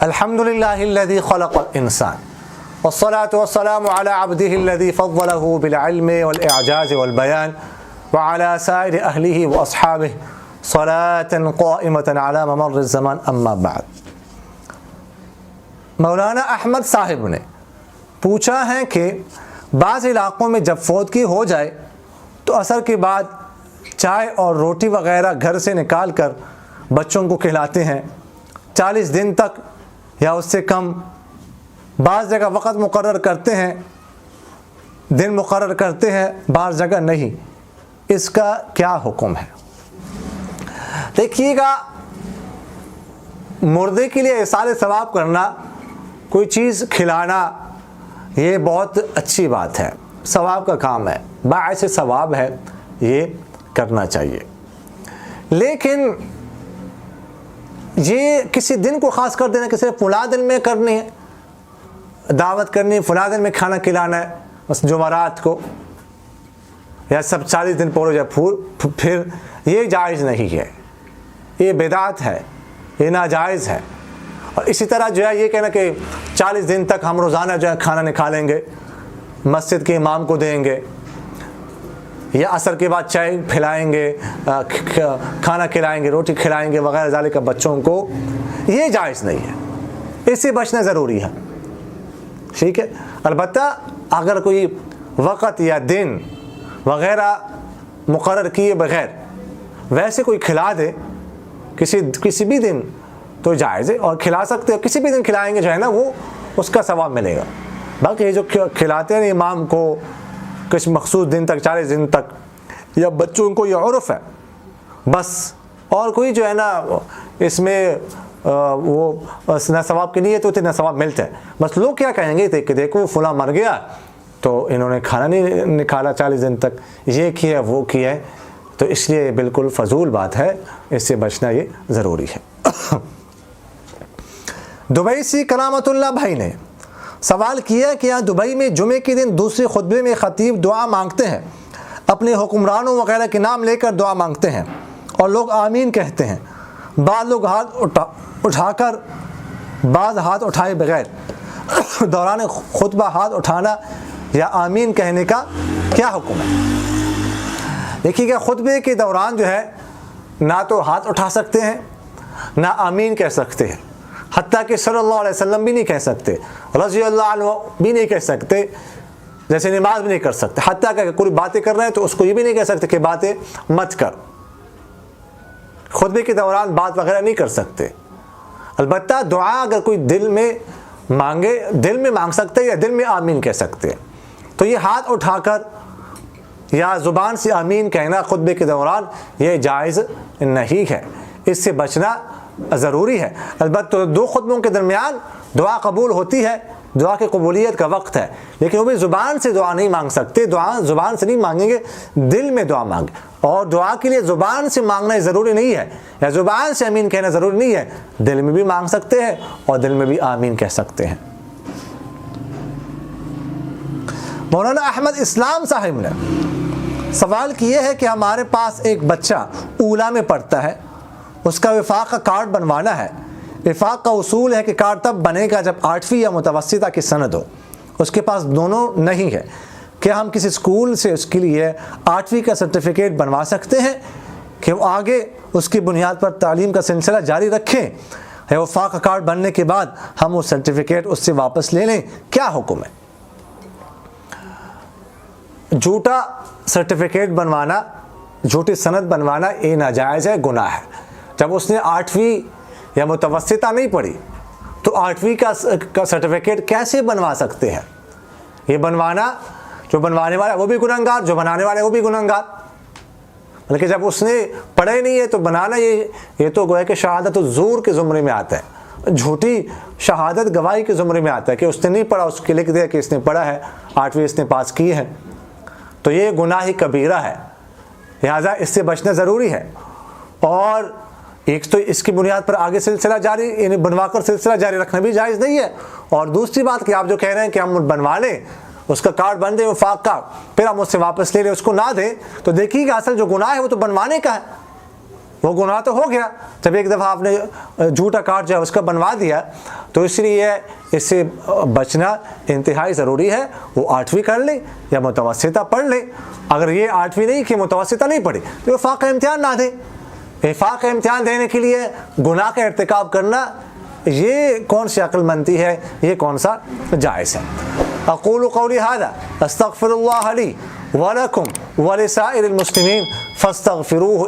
الحمد للہ الذی خلق الانسان والصلاة والسلام على عبده الذي فضله بالعلم والإعجاز والبيان وعلى سائر أهله وأصحابه صلاة قائمة على ممر الزمان اما بعد۔ مولانا احمد صاحب نے پوچھا ہے کہ بعض علاقوں میں جب فوتگی ہو جائے تو عصر کے بعد چائے اور روٹی وغیرہ گھر سے نکال کر بچوں کو کھلاتے ہیں 40 دن تک یا اس سے کم۔ بعض جگہ وقت مقرر کرتے ہیں، دن مقرر کرتے ہیں، بعض جگہ نہیں۔ اس کا کیا حکم ہے؟ دیکھیے گا، مردے کے لیے ایصال ثواب کرنا، کوئی چیز کھلانا، یہ بہت اچھی بات ہے، ثواب کا کام ہے، باعث ثواب ہے، یہ کرنا چاہیے۔ لیکن یہ کسی دن کو خاص کر دینا، کسی فلاں دن میں کرنی ہے، دعوت کرنی ہے، فلاں دن میں کھانا کھلانا ہے، بس جمعرات کو یا سب 40 دن پورے جب پھر یہ جائز نہیں ہے، یہ بدعت ہے، یہ ناجائز ہے۔ اور اسی طرح جو ہے یہ کہنا کہ 40 دن تک ہم روزانہ جو ہے کھانا نکالیں گے، مسجد کے امام کو دیں گے، یا عصر کے بعد چائے پھلائیں گے، کھانا کھلائیں گے، روٹی کھلائیں گے وغیرہ ذالک بچوں کو، یہ جائز نہیں ہے، اس سے بچنا ضروری ہے، ٹھیک ہے۔ البتہ اگر کوئی وقت یا دن وغیرہ مقرر کیے بغیر ویسے کوئی کھلا دے کسی بھی دن تو جائز ہے، اور کھلا سکتے ہو، کسی بھی دن کھلائیں گے جو ہے نا وہ اس کا ثواب ملے گا۔ باقی یہ جو کھلاتے ہیں امام کو کچھ مخصوص دن تک 40 دن تک، یا بچوں کو یہ عرف ہے بس، اور کوئی جو ہے نا اس میں وہ نہ ثواب کی نیت ہوتی نہ ثواب ملتا ہے، بس لوگ کیا کہیں گے کہ دیکھو فلاں مر گیا تو انہوں نے کھانا نہیں نکالا 40 دن تک، یہ کیا وہ کیا ہے، تو اس لیے یہ بالکل فضول بات ہے، اس سے بچنا یہ ضروری ہے۔ دبئی سے کرامت اللہ بھائی نے سوال کیا کہ یہاں دبئی میں جمعے کے دن دوسرے خطبے میں خطیب دعا مانگتے ہیں، اپنے حکمرانوں وغیرہ کے نام لے کر دعا مانگتے ہیں اور لوگ آمین کہتے ہیں، بعض لوگ ہاتھ اٹھا کر، بعض ہاتھ اٹھائے بغیر، دوران خطبہ ہاتھ اٹھانا یا آمین کہنے کا کیا حکم ہے؟ دیکھیے کہ خطبے کے دوران جو ہے نہ تو ہاتھ اٹھا سکتے ہیں نہ آمین کہہ سکتے ہیں، حتیٰ کہ صلی اللہ علیہ وسلم بھی نہیں کہہ سکتے، رضی اللہ عنہ بھی نہیں کہہ سکتے، جیسے نماز بھی نہیں کر سکتے، حتیٰ کہ کوئی باتیں کر رہے ہیں تو اس کو یہ بھی نہیں کہہ سکتے کہ باتیں مت کر، خطبے کے دوران بات وغیرہ نہیں کر سکتے۔ البتہ دعا اگر کوئی دل میں مانگے، دل میں مانگ سکتے یا دل میں آمین کہہ سکتے، تو یہ ہاتھ اٹھا کر یا زبان سے آمین کہنا خطبے کے دوران یہ جائز نہیں ہے، اس سے بچنا ضروری ہے۔ البتہ دو خطبوں کے درمیان دعا قبول ہوتی ہے، دعا کی قبولیت کا وقت ہے، لیکن وہ بھی زبان سے دعا نہیں مانگ سکتے، دعا زبان سے نہیں مانگیں گے، دل میں دعا مانگیں، اور دعا کے لیے زبان سے مانگنا ضروری نہیں ہے، یا زبان سے آمین کہنا ضروری نہیں ہے، دل میں بھی مانگ سکتے ہیں اور دل میں بھی آمین کہہ سکتے ہیں۔ مولانا احمد اسلام صاحب نے سوال کیا ہے کہ ہمارے پاس ایک بچہ اولا میں پڑھتا ہے، اس کا وفاق کا کارڈ بنوانا ہے۔ وفاق کا اصول ہے کہ کارڈ تب بنے گا جب 8ویں یا متوسطہ کی سند ہو، اس کے پاس دونوں نہیں ہے، کیا ہم کسی اسکول سے اس کے لیے 8ویں کا سرٹیفکیٹ بنوا سکتے ہیں کہ وہ آگے اس کی بنیاد پر تعلیم کا سلسلہ جاری رکھیں، یا وفاق کا کارڈ بننے کے بعد ہم وہ سرٹیفکیٹ اس سے واپس لے لیں؟ کیا حکم ہے؟ جھوٹا سرٹیفکیٹ بنوانا، جھوٹی سند بنوانا یہ ناجائز ہے، گناہ ہے۔ جب اس نے 8ویں یا متوسطہ نہیں پڑھی تو 8ویں کا سرٹیفکیٹ کیسے بنوا سکتے ہیں؟ یہ بنوانا، جو بنوانے والا وہ بھی گنہگار، جو بنانے والے وہ بھی گنہگار، بلکہ جب اس نے پڑھا ہی نہیں ہے تو بنانا یہ تو گویا کہ شہادت الزور کے زمرے میں آتا ہے، جھوٹی شہادت گواہی کے زمرے میں آتا ہے کہ اس نے نہیں پڑھا، اس کے لکھ دیا کہ اس نے پڑھا ہے، 8ویں اس نے پاس کی ہے، تو یہ گناہ کبیرہ ہے، لہٰذا اس سے بچنا ضروری ہے۔ اور ایک تو اس کی بنیاد پر آگے سلسلہ جاری، یعنی بنوا کر سلسلہ جاری رکھنا بھی جائز نہیں ہے، اور دوسری بات کہ آپ جو کہہ رہے ہیں کہ ہم بنوا لیں، اس کا کارڈ بن دیں وفاق کا، پھر ہم اس سے واپس لے لیں، اس کو نہ دیں، تو دیکھیے کہ اصل جو گناہ ہے وہ تو بنوانے کا ہے، وہ گناہ تو ہو گیا، جب ایک دفعہ آپ نے جھوٹا کارڈ جو ہے اس کا بنوا دیا، تو اس لیے اس سے بچنا انتہائی ضروری ہے۔ وہ 8ویں کر لے یا متوسطہ پڑھ لے، اگر یہ 8ویں نہیں کہ متوسطہ نہیں پڑھی تو وفاق امتحان نہ دے۔ وفاق امتحان دینے کے لیے گناہ کا ارتکاب کرنا یہ کون سی عقل مندی ہے، یہ کون سا جائز ہے۔ اقول قولی ھذا استغفر اللہ لی ولکم ولسائر المسلمین فاستغفروہ